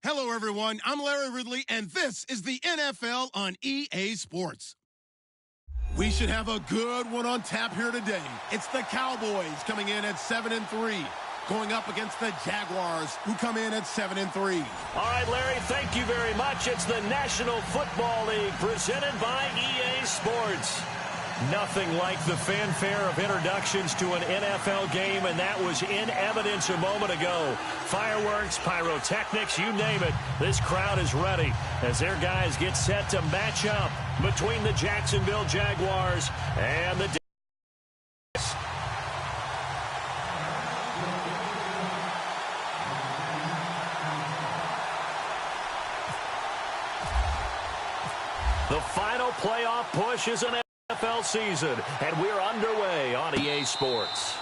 Hello, everyone. I'm Larry Ridley, and this is the NFL on EA Sports. We should have a good one on tap here today. It's the Cowboys coming in at 7-3, going up against the Jaguars, who come in at 7-3. All right, Larry, thank you very much. It's the National Football League presented by EA Sports. Nothing like the fanfare of introductions to an NFL game, and that was in evidence a moment ago. Fireworks, pyrotechnics, you name it. This crowd is ready as their guys get set to match up between the Jacksonville Jaguars and the final playoff push is an NFL season, and we're underway on EA Sports.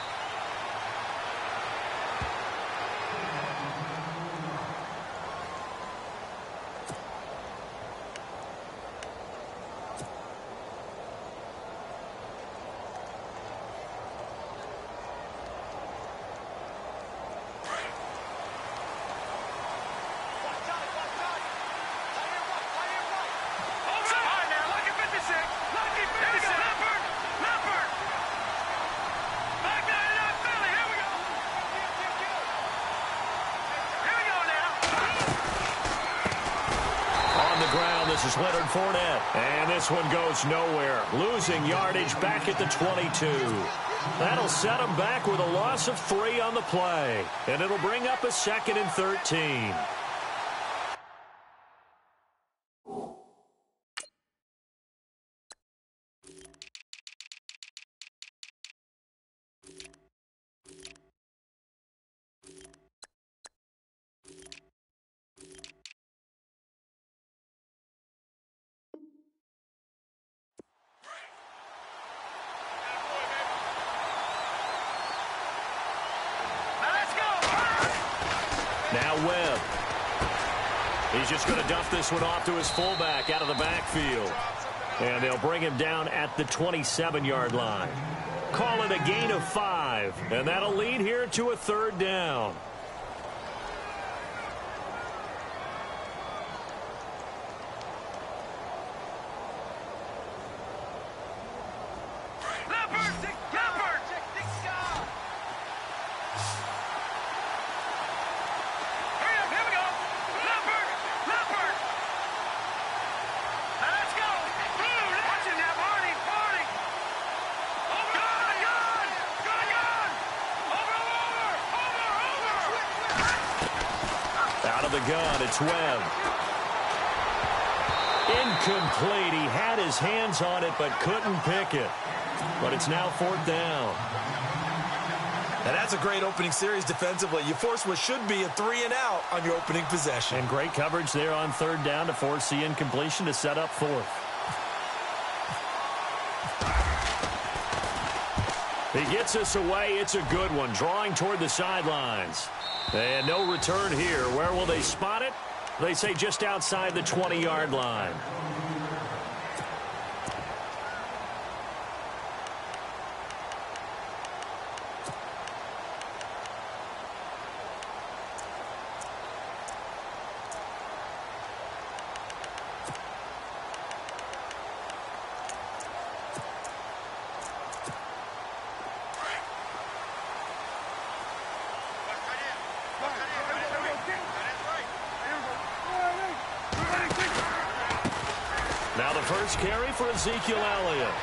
This is Leonard Fournette, and this one goes nowhere. Losing yardage back at the 22. That'll set him back with a loss of 3 on the play, and it'll bring up a 2nd and 13. Now Webb. He's just going to dump this one off to his fullback out of the backfield. And they'll bring him down at the 27-yard line. Call it a gain of 5. And that'll lead here to a 3rd down. The gun, it's Webb. Incomplete. He had his hands on it but couldn't pick it. But it's now 4th down. And that's a great opening series defensively. You force what should be a 3-and-out on your opening possession. And great coverage there on 3rd down to force the incompletion to set up 4th. He gets us away. It's a good one. Drawing toward the sidelines. And no return here. Where will they spot it? They say just outside the 20-yard line. Now the first carry for Ezekiel Elliott.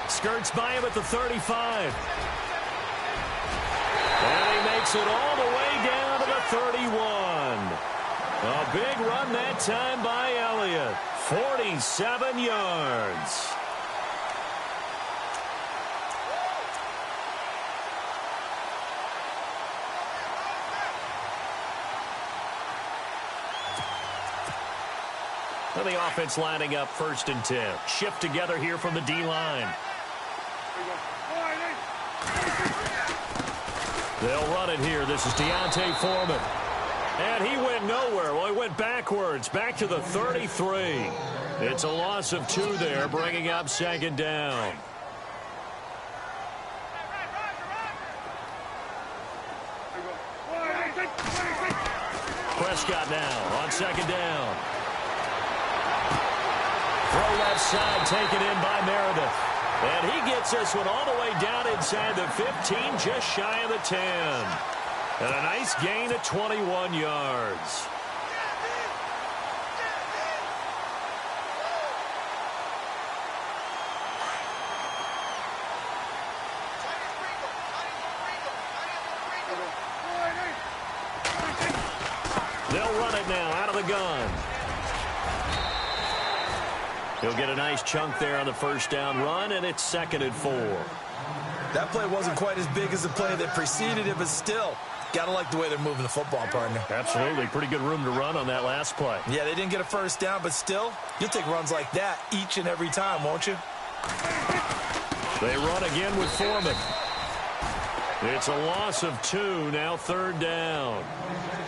Skirts by him at the 35. And he makes it all the way down to the 31. A big run that time by Elliott. 47 yards. And the offense lining up 1st and 10. Shift together here from the D-line. They'll run it here. This is Deontay Foreman. And he went nowhere. Well, he went backwards, back to the 33. It's a loss of 2 there, bringing up 2nd down. Prescott now on second down. Throw left side, taken in by Meredith. And he gets this one all the way down inside the 15, just shy of the 10. And a nice gain of 21 yards. They'll run it now out of the gun. He'll get a nice chunk there on the first down run, and it's 2nd and 4. That play wasn't quite as big as the play that preceded it, but still, got to like the way they're moving the football, partner. Absolutely. Pretty good room to run on that last play. Yeah, they didn't get a first down, but still, you'll take runs like that each and every time, won't you? They run again with Foreman. It's a loss of 2, now 3rd down.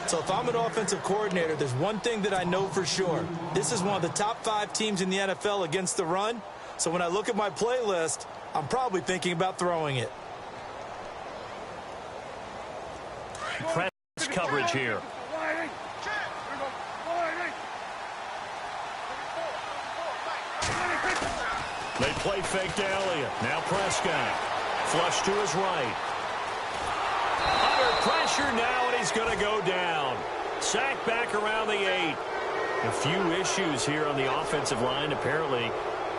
So if I'm an offensive coordinator, there's one thing that I know for sure. This is one of the top 5 teams in the NFL against the run. So when I look at my playlist, I'm probably thinking about throwing it. Press coverage here. They play fake to Elliott. Now Prescott. Flush to his right. Under pressure now, and he's going to go down. Sacked back around the 8. A few issues here on the offensive line. Apparently,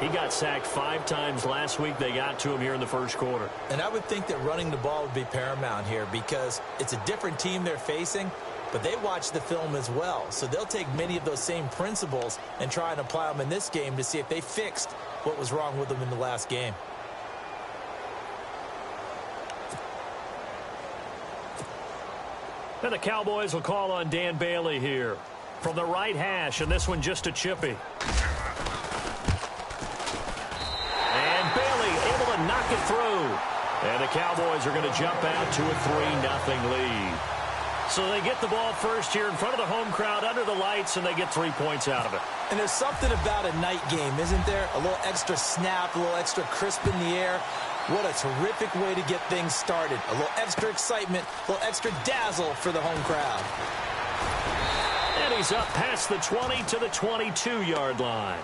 he got sacked 5 times last week. They got to him here in the first quarter. And I would think that running the ball would be paramount here because it's a different team they're facing, but they watch the film as well. So they'll take many of those same principles and try and apply them in this game to see if they fixed what was wrong with them in the last game. And the Cowboys will call on Dan Bailey here from the right hash, and this one just a chippy. And Bailey able to knock it through. And the Cowboys are going to jump out to a 3-0 lead. So they get the ball first here in front of the home crowd under the lights, and they get 3 points out of it. And there's something about a night game, isn't there? A little extra snap, a little extra crisp in the air. What a terrific way to get things started. A little extra excitement, a little extra dazzle for the home crowd. And he's up past the 20 to the 22-yard line.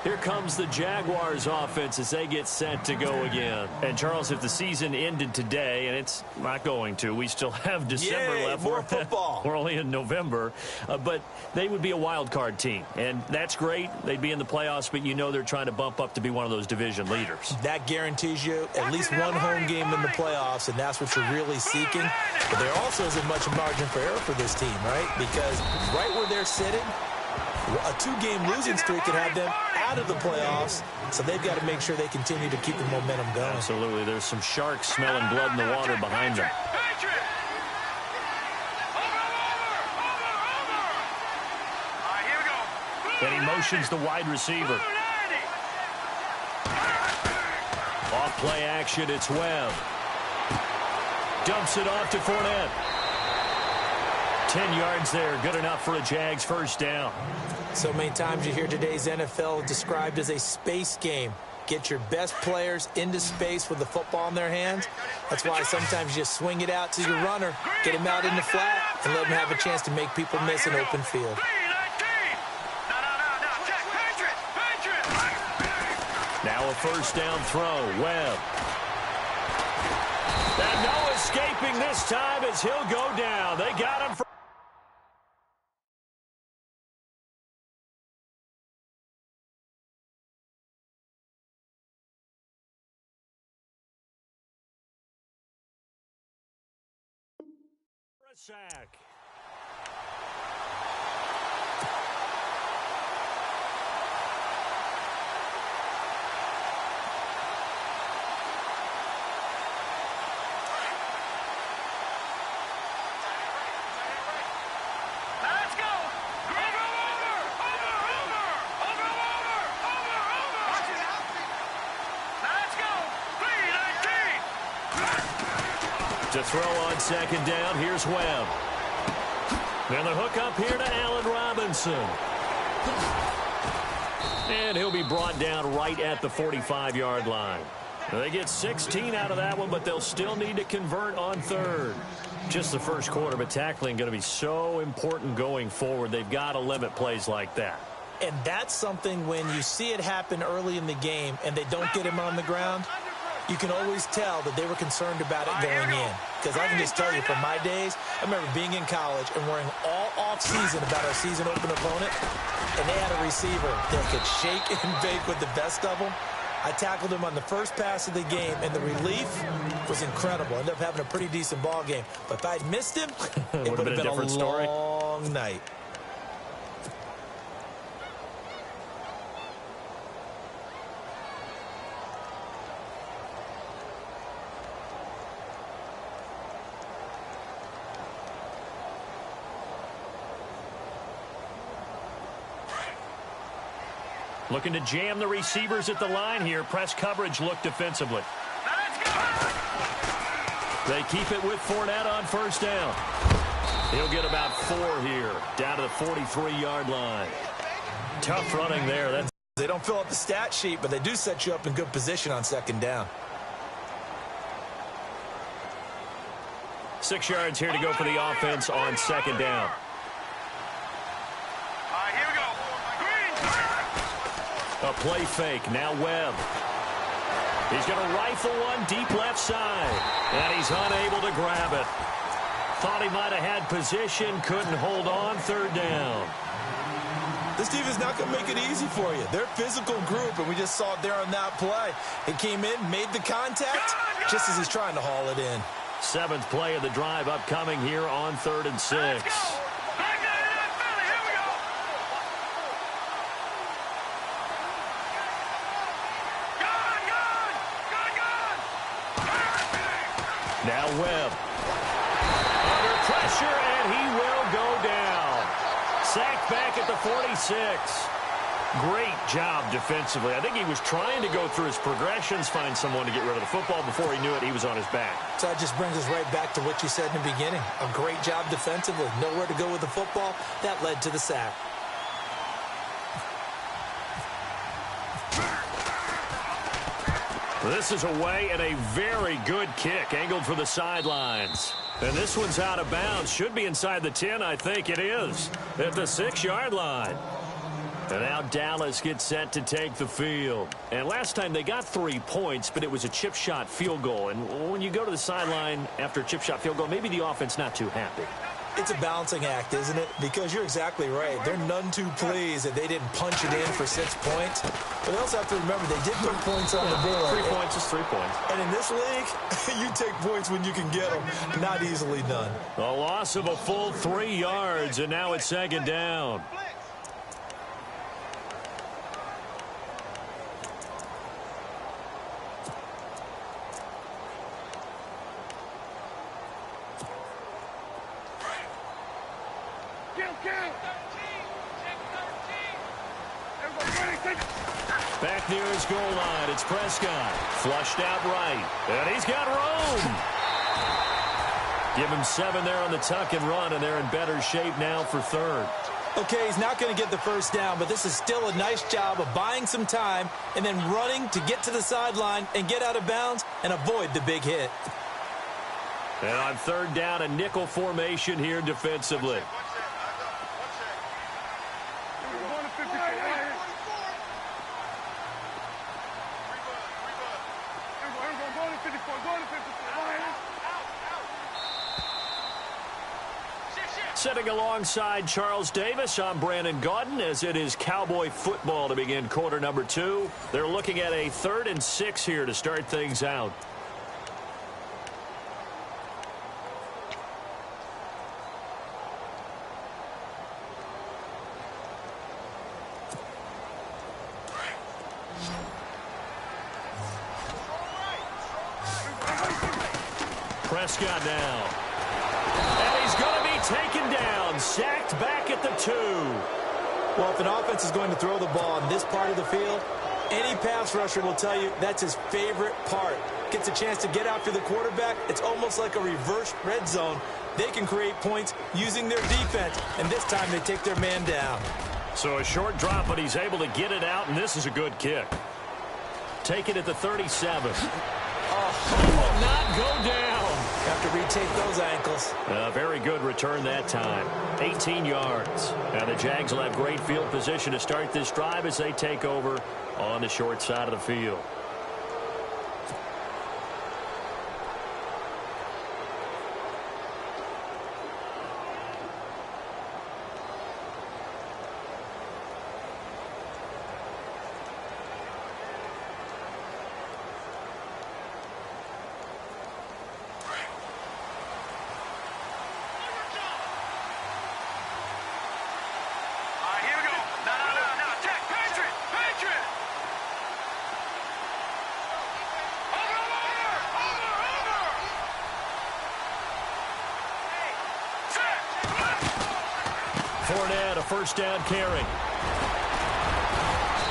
Here comes the Jaguars offense as they get set to go again. And, Charles, if the season ended today, and it's not going to, we still have December left. More football. We're only in November. But they would be a wild card team. And that's great. They'd be in the playoffs, but you know they're trying to bump up to be one of those division leaders. That guarantees you at least one home game in the playoffs, and that's what you're really seeking. But there also isn't much margin for error for this team, right? Because right where they're sitting, a 2-game losing streak could have them out of the playoffs, so they've got to make sure they continue to keep the momentum going. Absolutely. There's some sharks smelling blood in the water behind them. And he motions the wide receiver. Off play action, it's Webb. Dumps it off to Fournette. 10 yards there, good enough for a Jags first down. So many times you hear today's NFL described as a space game. Get your best players into space with the football in their hands. That's why sometimes you just swing it out to your runner, get him out in the flat, and let him have a chance to make people miss an open field. Now a first down throw, Webb. And no escaping this time as he'll go down. They got him for a sack. To throw on second down, here's Webb. And the hook up here to Allen Robinson. And he'll be brought down right at the 45-yard line. They get 16 out of that one, but they'll still need to convert on third. Just the first quarter, but tackling going to be so important going forward. They've got to limit plays like that. And that's something when you see it happen early in the game and they don't get him on the ground, you can always tell that they were concerned about it going in. Because I can just tell you from my days, I remember being in college and worrying all off-season about our season open opponent, and they had a receiver that could shake and bake with the best of them. I tackled him on the first pass of the game, and the relief was incredible. Ended up having a pretty decent ball game. But if I'd missed him, it would have been a long night. Looking to jam the receivers at the line here. Press coverage look defensively. They keep it with Fournette on first down. He'll get about 4 here, down to the 43-yard line. Tough running there. They don't fill up the stat sheet, but they do set you up in good position on second down. 6 yards here to go for the offense on second down. A play fake. Now Webb. He's going to rifle one deep left side. And he's unable to grab it. Thought he might have had position. Couldn't hold on. Third down. This team is not going to make it easy for you. They're a physical group, and we just saw it there on that play. It came in, made the contact, just as he's trying to haul it in. 7th play of the drive upcoming here on 3rd and 6. Now Webb. Under pressure, and he will go down. Sacked back at the 46. Great job defensively. I think he was trying to go through his progressions, find someone to get rid of the football. Before he knew it, he was on his back. So that just brings us right back to what you said in the beginning. A great job defensively. Nowhere to go with the football. That led to the sack. This is away and a very good kick, angled for the sidelines. And this one's out of bounds. Should be inside the 10, I think it is, at the 6-yard line. And now Dallas gets set to take the field. And last time they got 3 points, but it was a chip shot field goal. And when you go to the sideline after a chip shot field goal, maybe the offense not too happy. It's a balancing act, isn't it? Because you're exactly right. They're none too pleased that they didn't punch it in for 6 points. But they also have to remember they did put points on the board. 3 points is 3 points. And in this league, you take points when you can get them. Not easily done. A loss of a full 3 yards, and now it's second down. Back near his goal line, it's Prescott. Flushed out right, and he's got room. Give him 7 there on the tuck and run, and they're in better shape now for 3rd. Okay, he's not going to get the first down, but this is still a nice job of buying some time and then running to get to the sideline and get out of bounds and avoid the big hit. And on 3rd down, a nickel formation here defensively. Sitting alongside Charles Davis, I'm Brandon Gaudin, as it is Cowboy football to begin quarter number 2. They're looking at a 3rd and 6 here to start things out. Prescott now. And he's going to be taken down, sacked back at the 2. Well, if an offense is going to throw the ball in this part of the field, any pass rusher will tell you that's his favorite part. Gets a chance to get after the quarterback. It's almost like a reverse red zone. They can create points using their defense, and this time they take their man down. So a short drop, but he's able to get it out, and this is a good kick. Take it at the 37. Oh, He will not go down. Have to retake those ankles. A very good return that time. 18 yards. Now the Jags will have great field position to start this drive as they take over on the short side of the field. Fournette, a first down carry.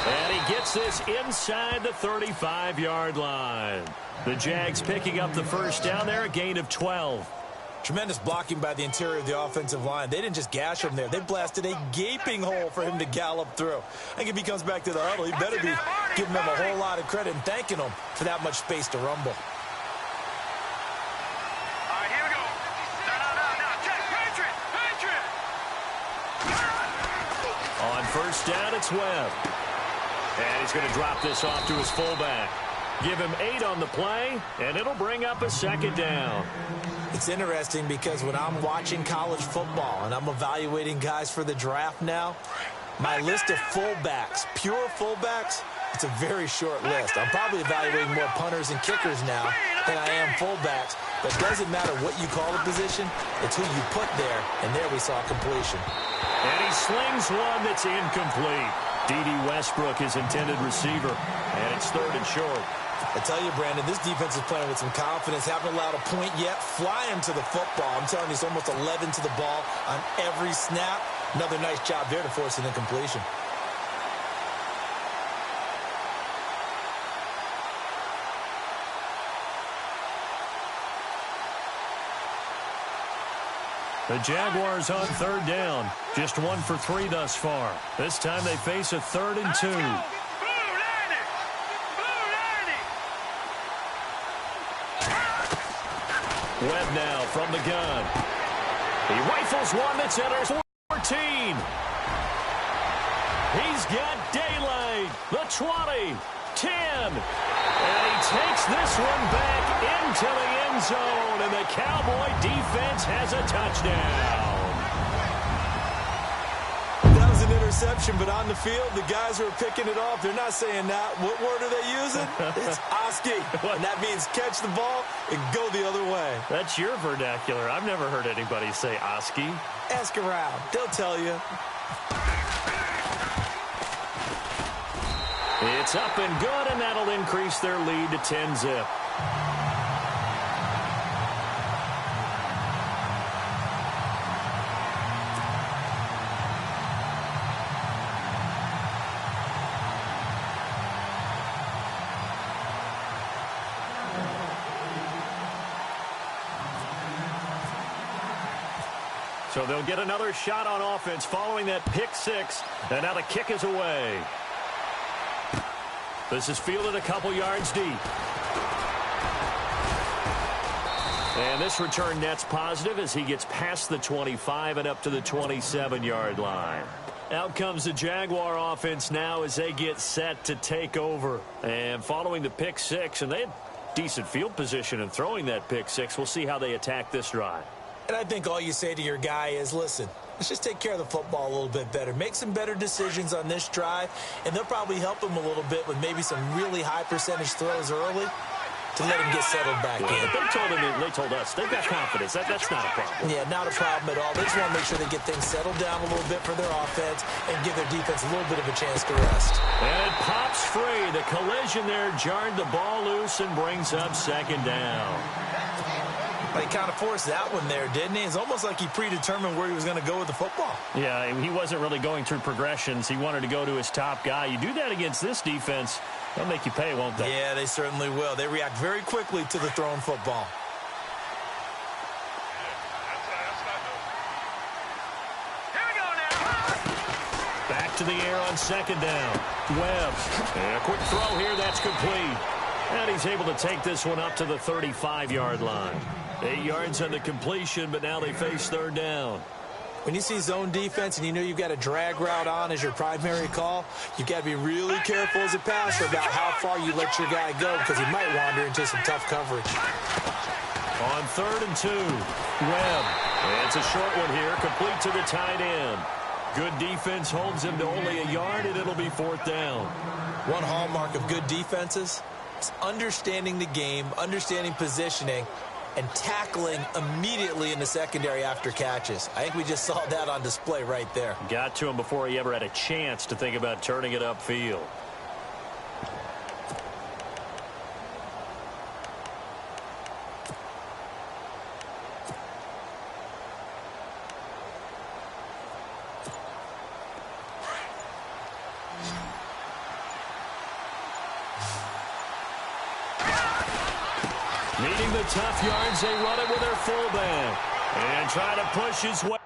And he gets this inside the 35-yard line. The Jags picking up the first down there, a gain of 12. Tremendous blocking by the interior of the offensive line. They didn't just gash him there. They blasted a gaping hole for him to gallop through. I think if he comes back to the huddle, he better be giving them a whole lot of credit and thanking them for that much space to rumble. On first down, it's Webb. And he's going to drop this off to his fullback. Give him 8 on the play, and it'll bring up a second down. It's interesting because when I'm watching college football and I'm evaluating guys for the draft now, my list of fullbacks, pure fullbacks, it's a very short list. I'm probably evaluating more punters and kickers now than I am fullbacks. But it doesn't matter what you call the position, it's who you put there, and there we saw completion. And he slings one that's incomplete. D.D. Westbrook, his intended receiver, and it's 3rd and short. I tell you, Brandon, this defense is playing with some confidence. Haven't allowed a point yet. Flying to the football. I'm telling you, it's almost 11 to the ball on every snap. Another nice job there to force an incompletion. The Jaguars on 3rd down. Just 1 for 3 thus far. This time they face a 3rd and 2. Webb now from the gun. He rifles one that's at our 14. He's got daylight. The 20, 10. And he takes this one back into the end zone. And the Cowboy defense has a touchdown. That was an interception, but on the field, the guys who are picking it off, they're not saying that. What word are they using? It's Oski. And that means catch the ball and go the other way. That's your vernacular. I've never heard anybody say Oski. Ask around. They'll tell you. It's up and good, and that'll increase their lead to 10-zip. So they'll get another shot on offense following that pick 6, and now the kick is away. This is fielded a couple yards deep. And this return net's positive as he gets past the 25 and up to the 27-yard line. Out comes the Jaguar offense now as they get set to take over. And following the pick 6, and they had decent field position in throwing that pick 6. We'll see how they attack this drive. And I think all you say to your guy is, listen, let's just take care of the football a little bit better. Make some better decisions on this drive, and they'll probably help him a little bit with maybe some really high percentage throws early to let him get settled back in. They told us they've got confidence. That's not a problem. Yeah, not a problem at all. They just want to make sure they get things settled down a little bit for their offense and give their defense a little bit of a chance to rest. And it pops free. The collision there jarred the ball loose and brings up 2nd down. But he kind of forced that one there, didn't he? It's almost like he predetermined where he was going to go with the football. Yeah, he wasn't really going through progressions. He wanted to go to his top guy. You do that against this defense, they'll make you pay, won't they? Yeah, they certainly will. They react very quickly to the thrown football. Here we go now. Back to the air on 2nd down. Webb. And a quick throw here, that's complete. And he's able to take this one up to the 35-yard line. 8 yards on the completion, but now they face third down. When you see zone defense and you know you've got a drag route on as your primary call, you've got to be really careful as a passer about how far you let your guy go because he might wander into some tough coverage. On 3rd and 2, Webb. It's a short one here, complete to the tight end. Good defense holds him to only a yard, and it'll be 4th down. One hallmark of good defenses is understanding the game, understanding positioning, and tackling immediately in the secondary after catches. I think we just saw that on display right there. Got to him before he ever had a chance to think about turning it upfield. Needing the tough yards, they run it with their fullback. And try to push his way.